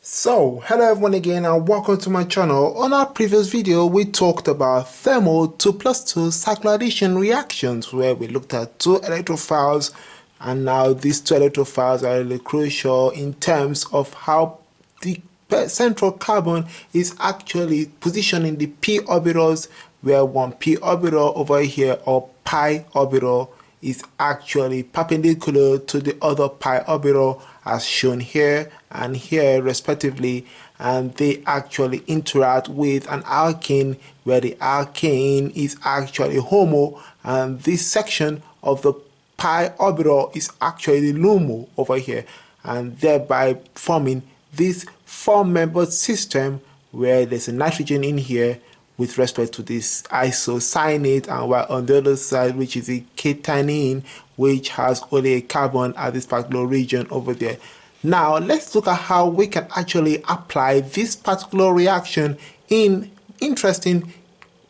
So, hello everyone again and welcome to my channel. On our previous video, we talked about thermal 2+2 cycloaddition reactions where we looked at two electrophiles, and now these two electrophiles are really crucial in terms of how the central carbon is actually positioned in the p orbitals, where one p orbital over here, or pi orbital, is actually perpendicular to the other pi orbital as shown here and here respectively, and they actually interact with an alkane where the alkane is actually HOMO, and this section of the pi orbital is actually LUMO over here, and thereby forming this four-membered system where there's a nitrogen in here with respect to this isocyanate, and while on the other side, which is a catione, which has only a carbon at this particular region over there. Now let's look at how we can actually apply this particular reaction in interesting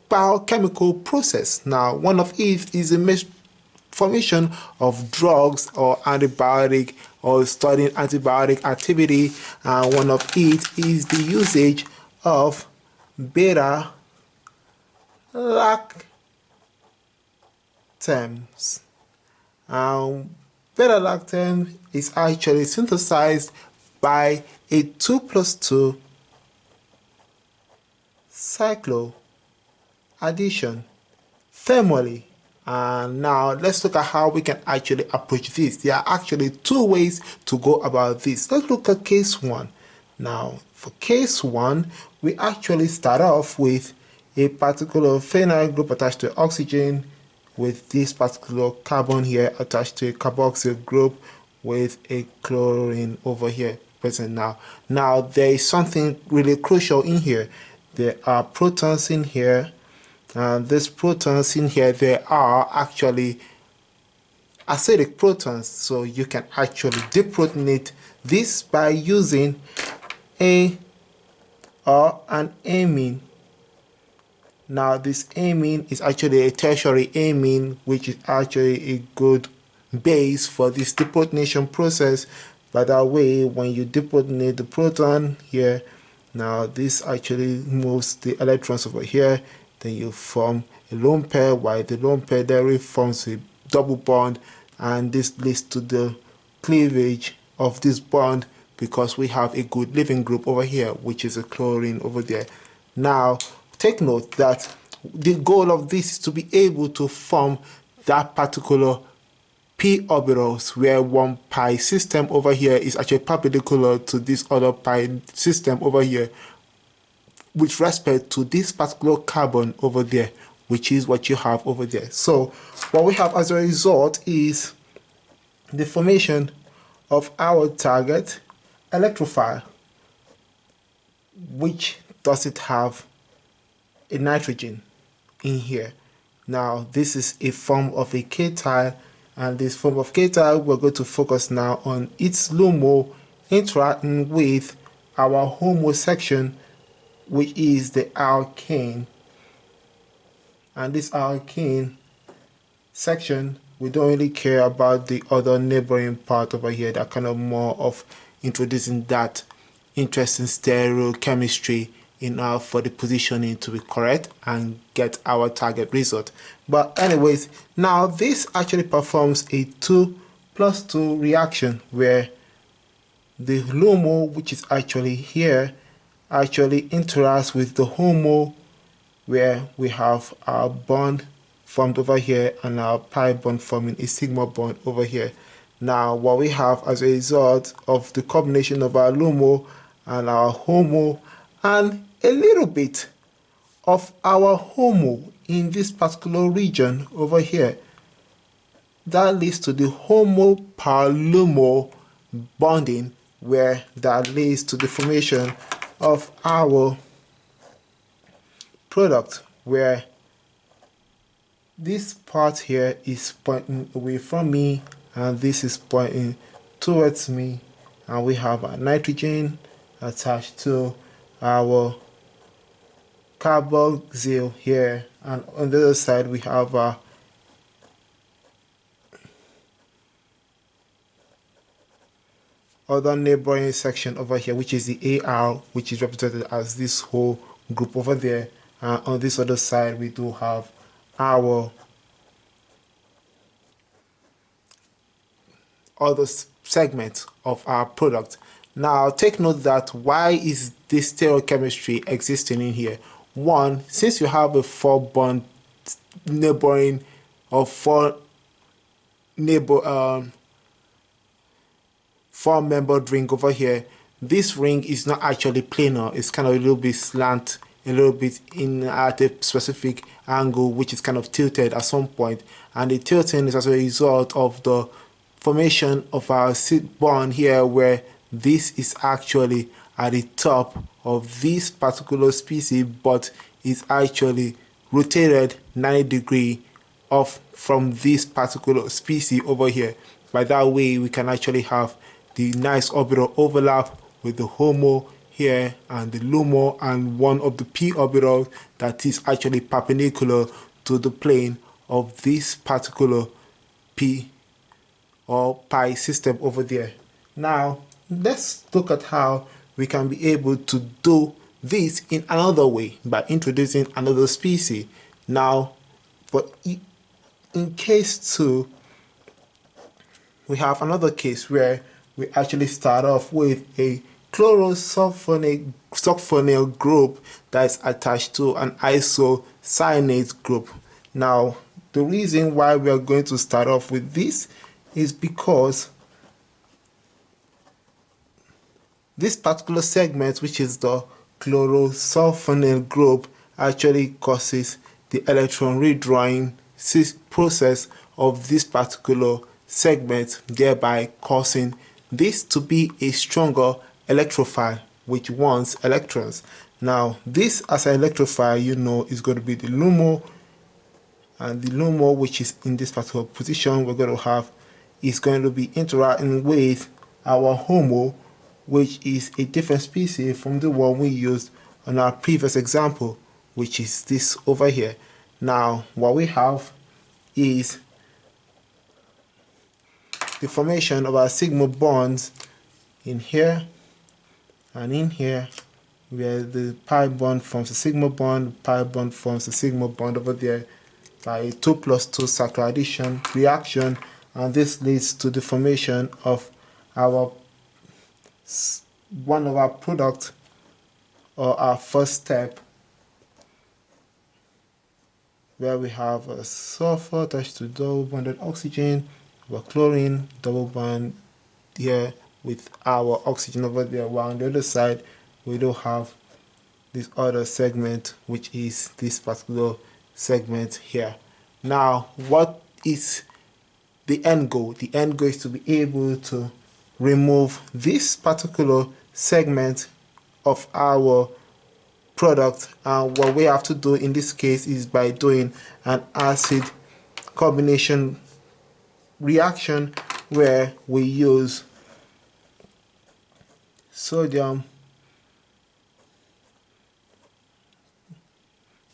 biochemical process. Now one of it is a formation of drugs or antibiotic, or studying antibiotic activity, and one of it is the usage of beta-lactams. Beta-lactam is actually synthesized by a 2+2 cycloaddition thermally. And now let's look at how we can actually approach this. There are actually two ways to go about this. Let's look at case one. Now for case one, we actually start off with a particular phenyl group attached to oxygen, with this particular carbon here attached to a carboxyl group with a chlorine over here present. Now there is something really crucial in here. There are protons in here, and these protons in here, they are actually acidic protons, so you can actually deprotonate this by using an amine. Now this amine is actually a tertiary amine, which is actually a good base for this deprotonation process. By that way, when you deprotonate the proton here, now this actually moves the electrons over here, then you form a lone pair, while the lone pair there forms a double bond, and this leads to the cleavage of this bond because we have a good leaving group over here, which is a chlorine over there. Now take note that the goal of this is to be able to form that particular p orbitals, where one pi system over here is actually perpendicular to this other pi system over here with respect to this particular carbon over there, which is what you have over there. So what we have as a result is the formation of our target electrophile, which doesn't have a nitrogen in here. Now this is a form of a cation, and this form of cation, we're going to focus now on its LUMO interacting with our HOMO section, which is the alkane. And this alkane section, we don't really care about the other neighboring part over here. That kind of more of introducing that interesting stereochemistry in order for the positioning to be correct and get our target result. But anyways, now this actually performs a 2+2 reaction where the LUMO, which is actually here, actually interacts with the HOMO, where we have our bond formed over here and our pi bond forming a sigma bond over here. Now what we have as a result of the combination of our LUMO and our HOMO, and a little bit of our HOMO in this particular region over here, that leads to the HOMO per LUMO bonding, where that leads to the formation of our product, where this part here is pointing away from me and this is pointing towards me, and we have a nitrogen attached to our carboxyl here, and on the other side we have a other neighboring section over here, which is the AR, which is represented as this whole group over there. On this other side, we do have our other segment of our product. Now take note that why is this stereochemistry existing in here? One, since you have a 4-bond neighboring or 4-membered ring over here, this ring is not actually planar. It's kind of a little bit slant, a little bit in at a specific angle, which is kind of tilted at some point, and the tilting is as a result of the formation of our bond here, where this is actually at the top of this particular species, but is actually rotated 90 degrees off from this particular species over here. By that way, we can actually have the nice orbital overlap with the HOMO here and the LUMO and one of the p orbitals that is actually perpendicular to the plane of this particular p or pi system over there. Now let's look at how we can be able to do this in another way by introducing another species. Now, but in case 2, we have another case where we actually start off with a chlorosulfonyl group that is attached to an isocyanate group. Now, the reason why we are going to start off with this is because this particular segment, which is the chlorosulfonyl group, actually causes the electron redrawing process of this particular segment, thereby causing this to be a stronger electrophile which wants electrons. Now this as an electrophile, you know, is going to be the LUMO, and the LUMO, which is in this particular position, we're going to have is going to be interacting with our HOMO, which is a different species from the one we used on our previous example, which is this over here. Now what we have is the formation of our sigma bonds in here and in here, where the pi bond forms a sigma bond, pi bond forms a sigma bond over there by a 2+2 cycloaddition reaction, and this leads to the formation of our one of our product, or our first step, where we have a sulfur attached to double bonded oxygen, our chlorine double bond here with our oxygen over there, while on the other side we do have this other segment, which is this particular segment here. Now what is the end goal? The end goal is to be able to remove this particular segment of our product, and what we have to do in this case is by doing an acid combination reaction, where we use sodium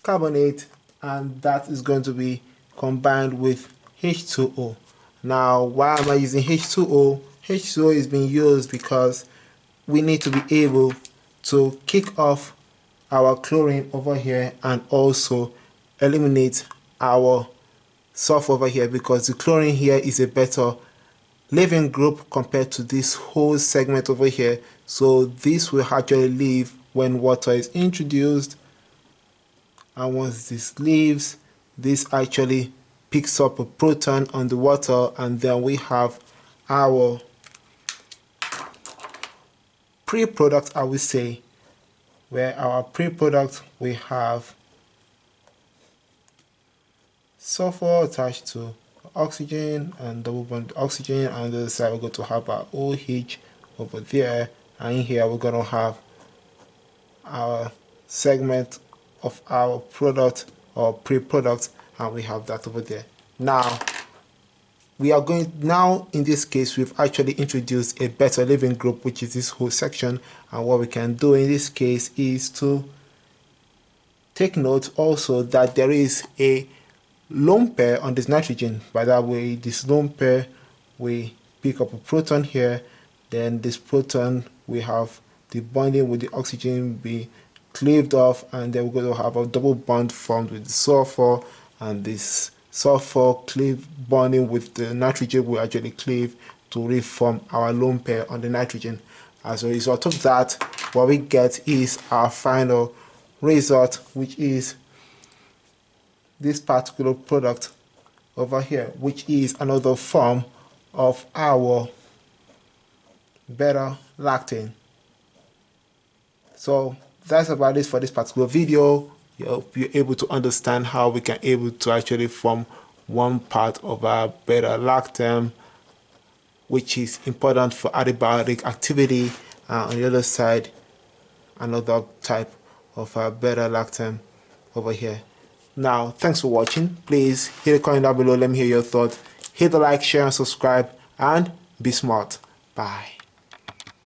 carbonate, and that is going to be combined with H2O. Now why am I using H2O? H2O is being used because we need to be able to kick off our chlorine over here and also eliminate our sulfur over here, because the chlorine here is a better leaving group compared to this whole segment over here. So this will actually leave when water is introduced, and once this leaves, this actually picks up a proton on the water, and then we have our pre-product, I would say, where our pre-product we have sulfur attached to oxygen and double bond oxygen, and on the other side we're going to have our OH over there, and in here we're going to have our segment of our product or pre-product, and we have that over there. Now we are going, now in this case we've actually introduced a better living group, which is this whole section, and what we can do in this case is to take note also that there is a lone pair on this nitrogen. By that way, this lone pair, we pick up a proton here, then this proton, we have the bonding with the oxygen be cleaved off, and then we're going to have a double bond formed with the sulfur, and this sulfur cleave bonding with the nitrogen will actually cleave to reform our lone pair on the nitrogen. As a result of that, what we get is our final result, which is this particular product over here, which is another form of our beta-lactam. So that's about it for this particular video. I hope you're able to understand how we can able to actually form one part of our beta-lactam, which is important for antibiotic activity, on the other side another type of beta-lactam over here. Now, thanks for watching. Please hit a comment down below, let me hear your thoughts. Hit the like, share and subscribe, and be smart. Bye.